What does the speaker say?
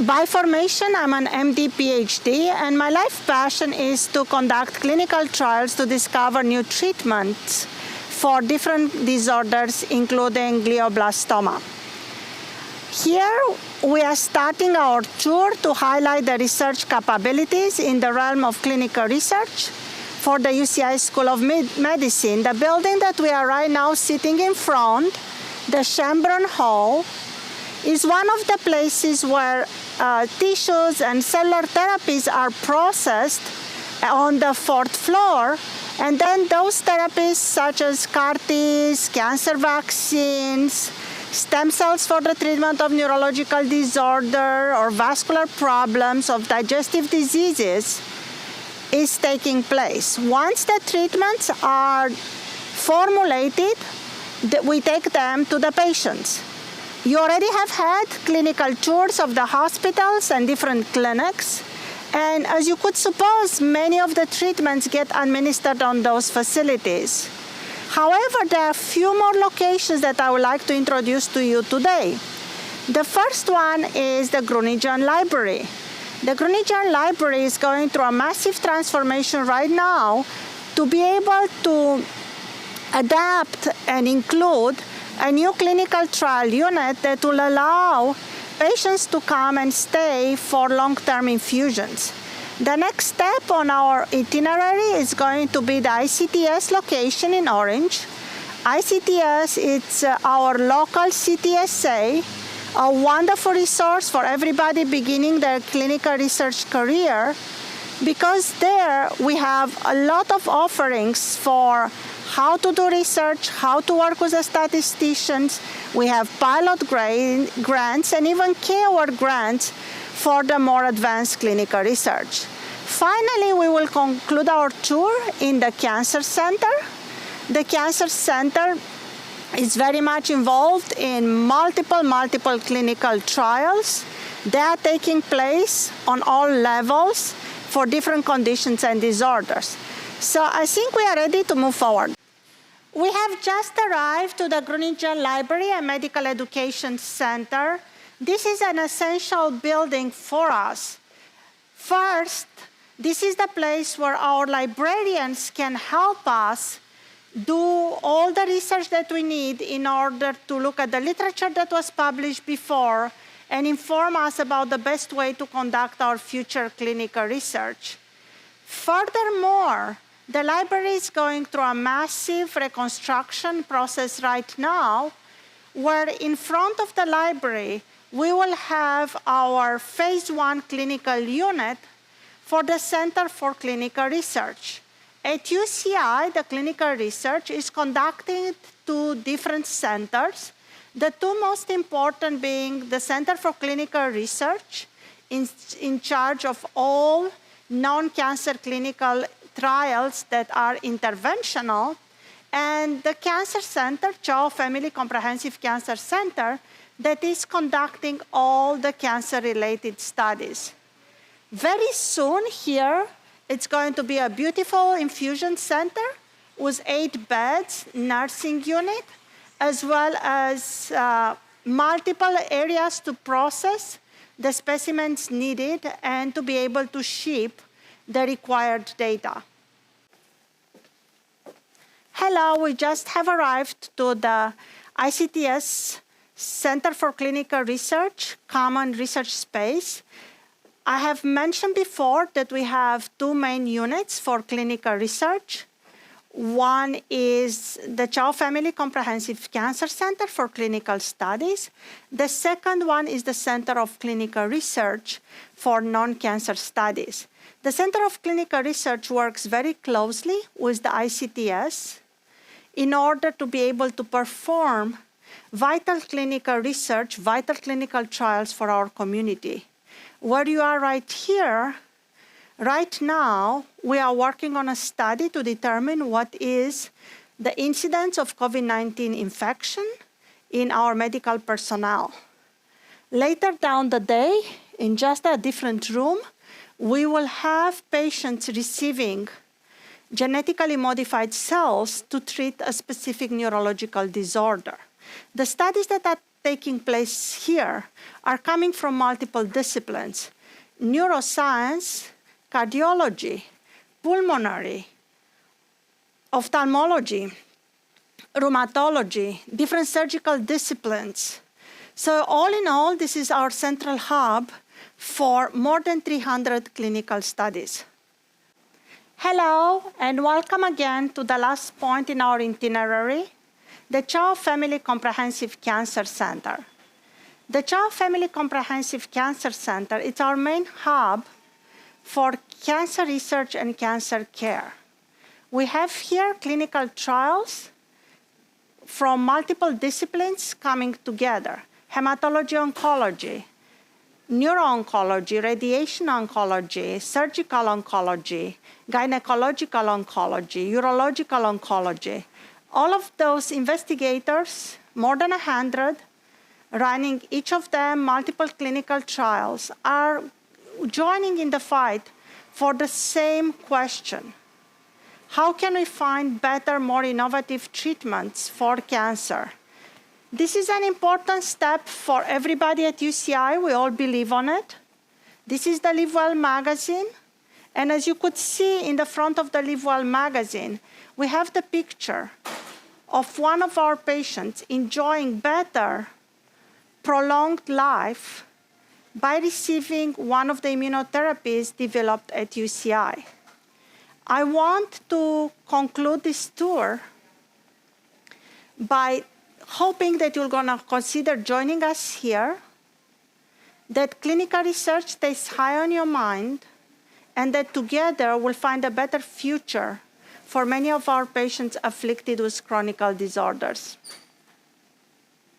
By formation, I'm an MD PhD, and my life passion is to conduct clinical trials to discover new treatments for different disorders, including glioblastoma. Here, we are starting our tour to highlight the research capabilities in the realm of clinical research for the UCI School of Medicine. The building that we are right now sitting in front, the Schambron Hall, is one of the places where tissues and cellular therapies are processed on the fourth floor, and then those therapies such as CAR-Ts, cancer vaccines, stem cells for the treatment of neurological disorder or vascular problems of digestive diseases is taking place. Once the treatments are formulated, we take them to the patients. You already have had clinical tours of the hospitals and different clinics, and as you could suppose, many of the treatments get administered on those facilities. However, there are a few more locations that I would like to introduce to you today. The first one is the Grunejan Library. The Grunejan Library is going through a massive transformation right now to be able to adapt and include a new clinical trial unit that will allow patients to come and stay for long-term infusions. The next step on our itinerary is going to be the ICTS location in Orange. ICTS, it's our local CTSA, a wonderful resource for everybody beginning their clinical research career, because there we have a lot of offerings for how to do research, how to work with the statisticians. We have pilot grants and even keyword grants for the more advanced clinical research. Finally, we will conclude our tour in the Cancer Center. The Cancer Center is very much involved in multiple clinical trials. They are taking place on all levels for different conditions and disorders. So I think we are ready to move forward. We have just arrived to the Grunejan Library and Medical Education Center. This is an essential building for us. First, this is the place where our librarians can help us do all the research that we need in order to look at the literature that was published before and inform us about the best way to conduct our future clinical research. Furthermore, the library is going through a massive reconstruction process right now, where in front of the library, we will have our phase 1 clinical unit for the Center for Clinical Research. At UCI, the clinical research is conducted to different centers, the two most important being the Center for Clinical Research, in charge of all non-cancer clinical trials that are interventional, and the Cancer Center, Chao Family Comprehensive Cancer Center, that is conducting all the cancer-related studies. Very soon here, it's going to be a beautiful infusion center with 8 beds, nursing unit, as well as multiple areas to process the specimens needed and to be able to ship the required data. Hello, we just have arrived to the ICTS Center for Clinical Research, Common Research Space. I have mentioned before that we have 2 main units for clinical research. One is the Chao Family Comprehensive Cancer Center for Clinical Studies. The second one is the Center of Clinical Research for Non-Cancer Studies. The Center of Clinical Research works very closely with the ICTS in order to be able to perform vital clinical research, vital clinical trials for our community. Where you are right here, right now, we are working on a study to determine what is the incidence of COVID-19 infection in our medical personnel. Later down the day, in just a different room, we will have patients receiving genetically modified cells to treat a specific neurological disorder. The studies that are taking place here are coming from multiple disciplines: neuroscience, cardiology, pulmonary, ophthalmology, rheumatology, different surgical disciplines. So all in all, this is our central hub for more than 300 clinical studies. Hello, and welcome again to the last point in our itinerary, the Chao Family Comprehensive Cancer Center. The Chao Family Comprehensive Cancer Center is our main hub for cancer research and cancer care. We have here clinical trials from multiple disciplines coming together: hematology oncology, neuro-oncology, radiation oncology, surgical oncology, gynecological oncology, urological oncology. All of those investigators, more than 100, running each of them multiple clinical trials, are joining in the fight for the same question: how can we find better, more innovative treatments for cancer? This is an important step for everybody at UCI. We all believe on it. This is the Live Well magazine. And as you could see in the front of the Live Well magazine, we have the picture of one of our patients enjoying better, prolonged life by receiving one of the immunotherapies developed at UCI. I want to conclude this tour by hoping that you're going to consider joining us here, that clinical research stays high on your mind, and that together we'll find a better future for many of our patients afflicted with chronic disorders.